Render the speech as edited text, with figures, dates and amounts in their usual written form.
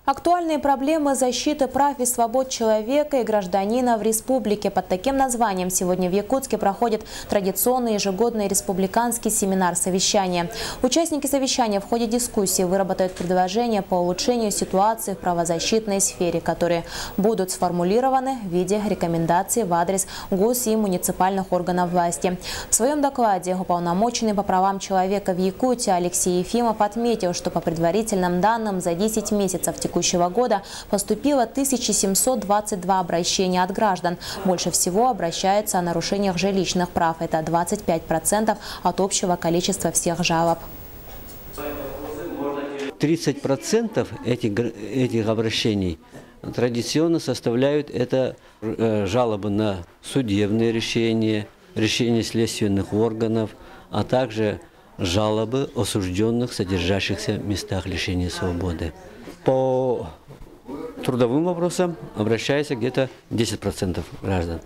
Актуальные проблемы защиты прав и свобод человека и гражданина в республике. Под таким названием сегодня в Якутске проходит традиционный ежегодный республиканский семинар совещания. Участники совещания в ходе дискуссии выработают предложения по улучшению ситуации в правозащитной сфере, которые будут сформулированы в виде рекомендаций в адрес гос- и муниципальных органов власти. В своем докладе уполномоченный по правам человека в Якутии Алексей Ефимов отметил, что по предварительным данным за 10 месяцев текущего года поступило 1722 обращения от граждан. Больше всего обращаются о нарушениях жилищных прав. Это 25% от общего количества всех жалоб. 30% этих обращений традиционно составляют это жалобы на судебные решения, решения следственных органов, а также жалобы осужденных, содержащихся в местах лишения свободы. По трудовым вопросам обращается где-то 10% граждан.